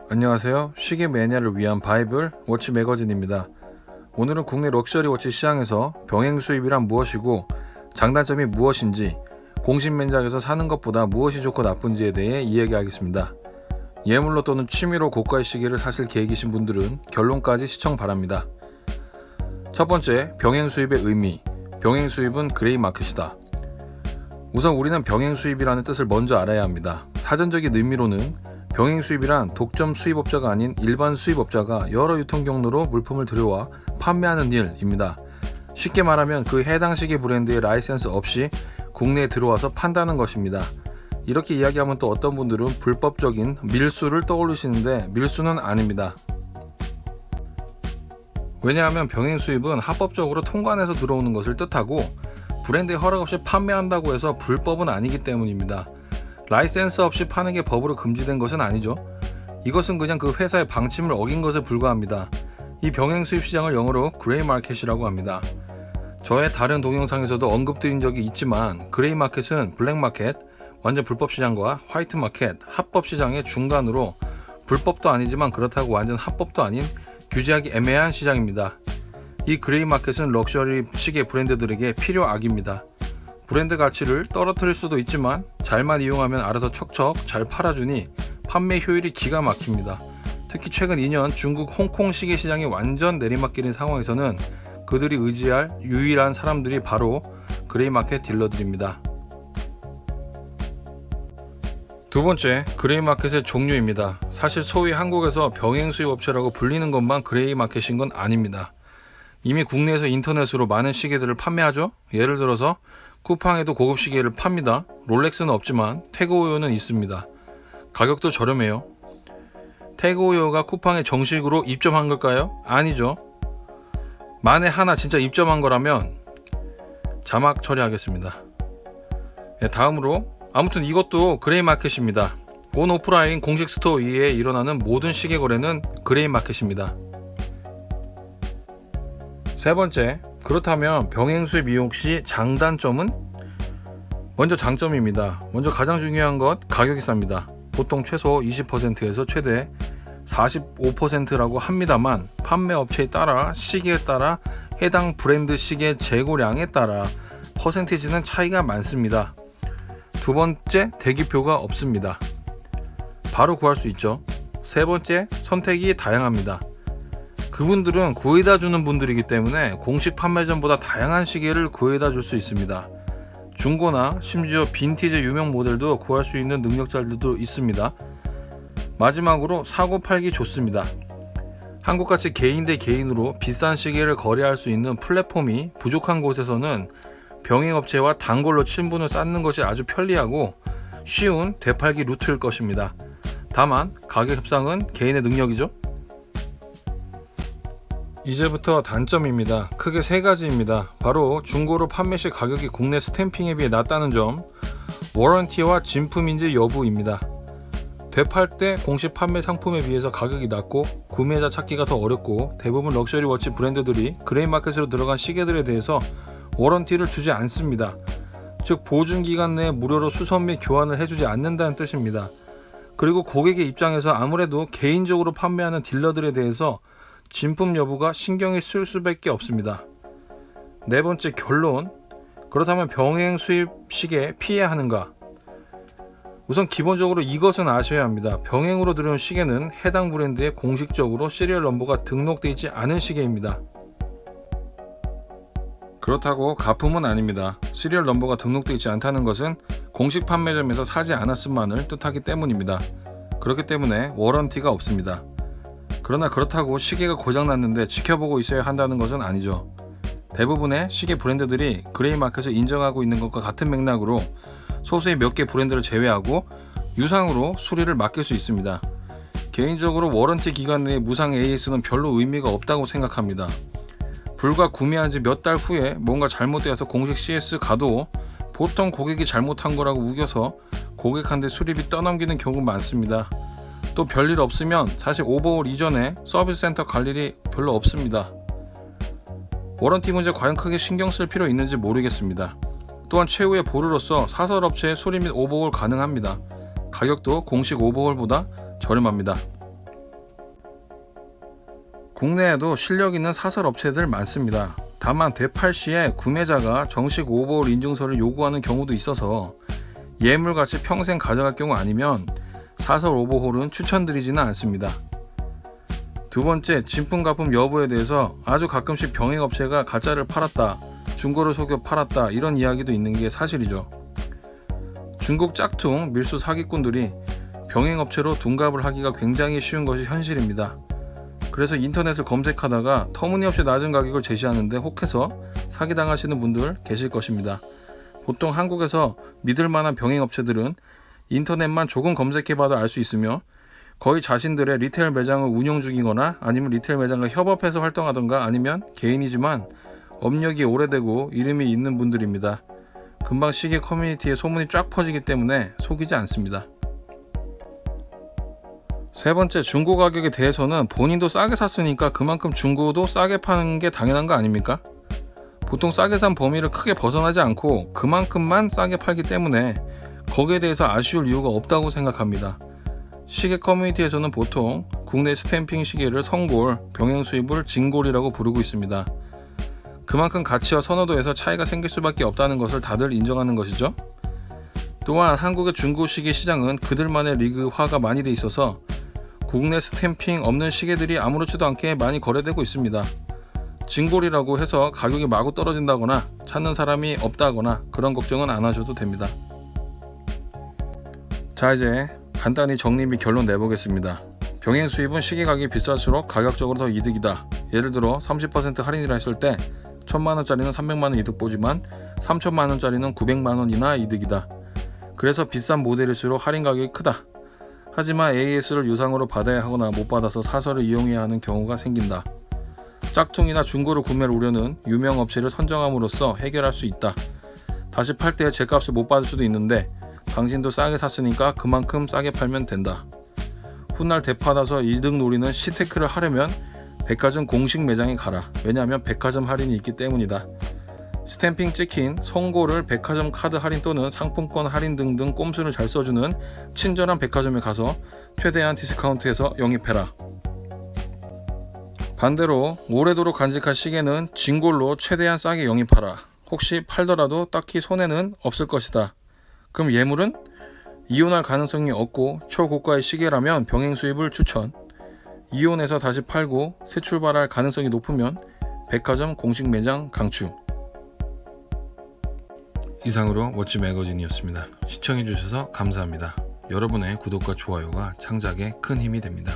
안녕하세요. 시계 매니아를 위한 바이블 워치 매거진입니다. 오늘은 국내 럭셔리 워치 시장에서 병행 수입이란 무엇이고 장단점이 무엇인지, 공식 매장에서 사는 것보다 무엇이 좋고 나쁜지에 대해 이야기하겠습니다. 예물로 또는 취미로 고가의 시계를 사실 계획이신 분들은 결론까지 시청 바랍니다. 첫 번째, 병행 수입의 의미. 병행 수입은 그레이 마켓이다. 우선 우리는 병행 수입이라는 뜻을 먼저 알아야 합니다. 사전적인 의미로는 병행 수입이란 독점 수입업자가 아닌 일반 수입업자가 여러 유통 경로로 물품을 들여와 판매하는 일입니다. 쉽게 말하면 그 해당 시계 브랜드의 라이센스 없이 국내에 들어와서 판다는 것입니다. 이렇게 이야기하면 또 어떤 분들은 불법적인 밀수를 떠올리시는데 밀수는 아닙니다. 왜냐하면 병행 수입은 합법적으로 통관해서 들어오는 것을 뜻하고 브랜드의 허락 없이 판매한다고 해서 불법은 아니기 때문입니다. 라이센스 없이 파는 게 법으로 금지된 것은 아니죠. 이것은 그냥 그 회사의 방침을 어긴 것에 불과합니다. 이 병행 수입 시장을 영어로 그레이 마켓이라고 합니다. 저의 다른 동영상에서도 언급드린 적이 있지만 그레이 마켓은 블랙 마켓, 완전 불법 시장과 화이트 마켓, 합법 시장의 중간으로 불법도 아니지만 그렇다고 완전 합법도 아닌 규제하기 애매한 시장입니다. 이 그레이 마켓은 럭셔리 시계 브랜드들에게 필요악입니다. 브랜드 가치를 떨어뜨릴 수도 있지만 잘만 이용하면 알아서 척척 잘 팔아주니 판매 효율이 기가 막힙니다. 특히 최근 2년 중국 홍콩 시계 시장이 완전 내리막길인 상황에서는 그들이 의지할 유일한 사람들이 바로 그레이 마켓 딜러들입니다. 두 번째, 그레이 마켓의 종류입니다. 사실 소위 한국에서 병행 수입 업체라고 불리는 것만 그레이 마켓인 건 아닙니다. 이미 국내에서 인터넷으로 많은 시계들을 판매하죠. 예를 들어서 쿠팡에도 고급 시계를 팝니다. 롤렉스는 없지만 태그오요는 있습니다. 가격도 저렴해요. 태그오요가 쿠팡에 정식으로 입점한 걸까요? 아니죠. 만에 하나 진짜 입점한 거라면 자막 처리하겠습니다. 다음으로 아무튼 이것도 그레이 마켓입니다. 온 오프라인 공식 스토어 위에 일어나는 모든 시계 거래는 그레이 마켓입니다. 세 번째, 그렇다면 병행 수입 이용 시 장단점은? 먼저 장점입니다. 먼저 가장 중요한 것, 가격이 쌉니다. 보통 최소 20%에서 최대 45%라고 합니다만 판매 업체에 따라, 시기에 따라, 해당 브랜드 시계 재고량에 따라 퍼센티지는 차이가 많습니다. 두 번째, 대기표가 없습니다. 바로 구할 수 있죠. 세 번째, 선택이 다양합니다. 그분들은 구해다 주는 분들이기 때문에 공식 판매점보다 다양한 시계를 구해다 줄 수 있습니다. 중고나 심지어 빈티지 유명 모델도 구할 수 있는 능력자들도 있습니다. 마지막으로 사고 팔기 좋습니다. 한국같이 개인 대 개인으로 비싼 시계를 거래할 수 있는 플랫폼이 부족한 곳에서는 병행업체와 단골로 친분을 쌓는 것이 아주 편리하고 쉬운 되팔기 루트일 것입니다. 다만 가격 협상은 개인의 능력이죠. 이제부터 단점입니다. 크게 세 가지입니다. 바로 중고로 판매 시 가격이 국내 스탬핑에 비해 낮다는 점, 워런티와 진품인지 여부입니다. 되팔 때 공식 판매 상품에 비해서 가격이 낮고 구매자 찾기가 더 어렵고 대부분 럭셔리 워치 브랜드들이 그레이 마켓으로 들어간 시계들에 대해서 워런티를 주지 않습니다. 즉 보증기간 내에 무료로 수선 및 교환을 해주지 않는다는 뜻입니다. 그리고 고객의 입장에서 아무래도 개인적으로 판매하는 딜러들에 대해서 진품 여부가 신경이 쓸 수밖에 없습니다. 네 번째, 결론. 그렇다면 병행 수입 시계 피해야 하는가? 우선 기본적으로 이것은 아셔야 합니다. 병행으로 들여온 시계는 해당 브랜드에 공식적으로 시리얼 넘버가 등록되어 있지 않은 시계입니다. 그렇다고 가품은 아닙니다. 시리얼 넘버가 등록되어 있지 않다는 것은 공식 판매점에서 사지 않았음만을 뜻하기 때문입니다. 그렇기 때문에 워런티가 없습니다. 그러나 그렇다고 시계가 고장났는데 지켜보고 있어야 한다는 것은 아니죠. 대부분의 시계 브랜드들이 그레이 마켓을 인정하고 있는 것과 같은 맥락으로 소수의 몇 개 브랜드를 제외하고 유상으로 수리를 맡길 수 있습니다. 개인적으로 워런티 기간 내에 무상 AS는 별로 의미가 없다고 생각합니다. 불과 구매한 지 몇 달 후에 뭔가 잘못되어서 공식 CS 가도 보통 고객이 잘못한 거라고 우겨서 고객한테 수리비 떠넘기는 경우가 많습니다. 또 별일 없으면 사실 오버홀 이전에 서비스 센터 갈 일이 별로 없습니다. 워런티 문제 과연 크게 신경 쓸 필요 있는지 모르겠습니다. 또한 최후의 보루로서 사설업체의 수리 및 오버홀 가능합니다. 가격도 공식 오버홀보다 저렴합니다. 국내에도 실력 있는 사설 업체들 많습니다. 다만 되팔 시에 구매자가 정식 오버홀 인증서를 요구하는 경우도 있어서 예물같이 평생 가져갈 경우 아니면 사설 오버홀은 추천드리지는 않습니다. 두 번째, 진품가품 여부에 대해서 아주 가끔씩 병행업체가 가짜를 팔았다, 중고를 속여 팔았다 이런 이야기도 있는 게 사실이죠. 중국 짝퉁 밀수 사기꾼들이 병행업체로 둔갑을 하기가 굉장히 쉬운 것이 현실입니다. 그래서 인터넷을 검색하다가 터무니없이 낮은 가격을 제시하는데 혹해서 사기당하시는 분들 계실 것입니다. 보통 한국에서 믿을만한 병행업체들은 인터넷만 조금 검색해봐도 알 수 있으며 거의 자신들의 리테일 매장을 운영 중이거나 아니면 리테일 매장과 협업해서 활동하던가 아니면 개인이지만 업력이 오래되고 이름이 있는 분들입니다. 금방 시계 커뮤니티에 소문이 쫙 퍼지기 때문에 속이지 않습니다. 세 번째, 중고 가격에 대해서는 본인도 싸게 샀으니까 그만큼 중고도 싸게 파는 게 당연한 거 아닙니까? 보통 싸게 산 범위를 크게 벗어나지 않고 그만큼만 싸게 팔기 때문에 거기에 대해서 아쉬울 이유가 없다고 생각합니다. 시계 커뮤니티에서는 보통 국내 스탬핑 시계를 성골, 병행 수입을 진골이라고 부르고 있습니다. 그만큼 가치와 선호도에서 차이가 생길 수밖에 없다는 것을 다들 인정하는 것이죠. 또한 한국의 중고 시계 시장은 그들만의 리그화가 많이 돼 있어서 국내 스탬핑 없는 시계들이 아무렇지도 않게 많이 거래되고 있습니다. 진골이라고 해서 가격이 마구 떨어진다거나 찾는 사람이 없다거나 그런 걱정은 안 하셔도 됩니다. 자, 이제 간단히 정리 및 결론 내보겠습니다. 병행 수입은 시계 가격이 비쌀수록 가격적으로 더 이득이다. 예를 들어 30% 할인이라 했을 때 1000만원짜리는 300만원 이득 보지만 3000만원짜리는 900만원이나 이득이다. 그래서 비싼 모델일수록 할인 가격이 크다. 하지만 AS를 유상으로 받아야 하거나 못 받아서 사설을 이용해야 하는 경우가 생긴다. 짝퉁이나 중고를 구매를 우려는 유명 업체를 선정함으로써 해결할 수 있다. 다시 팔 때 제값을 못 받을 수도 있는데 당신도 싸게 샀으니까 그만큼 싸게 팔면 된다. 훗날 되받아서 이득 노리는 시테크를 하려면 백화점 공식 매장에 가라. 왜냐하면 백화점 할인이 있기 때문이다. 스탬핑 찍힌 성고를 백화점 카드 할인 또는 상품권 할인 등등 꼼수를 잘 써주는 친절한 백화점에 가서 최대한 디스카운트해서 영입해라. 반대로 오래도록 간직할 시계는 진골로 최대한 싸게 영입하라. 혹시 팔더라도 딱히 손해는 없을 것이다. 그럼 예물은? 이혼할 가능성이 없고 초고가의 시계라면 병행 수입을 추천. 이혼해서 다시 팔고 새 출발할 가능성이 높으면 백화점 공식 매장 강추. 이상으로 워치 매거진이었습니다. 시청해주셔서 감사합니다. 여러분의 구독과 좋아요가 창작에 큰 힘이 됩니다.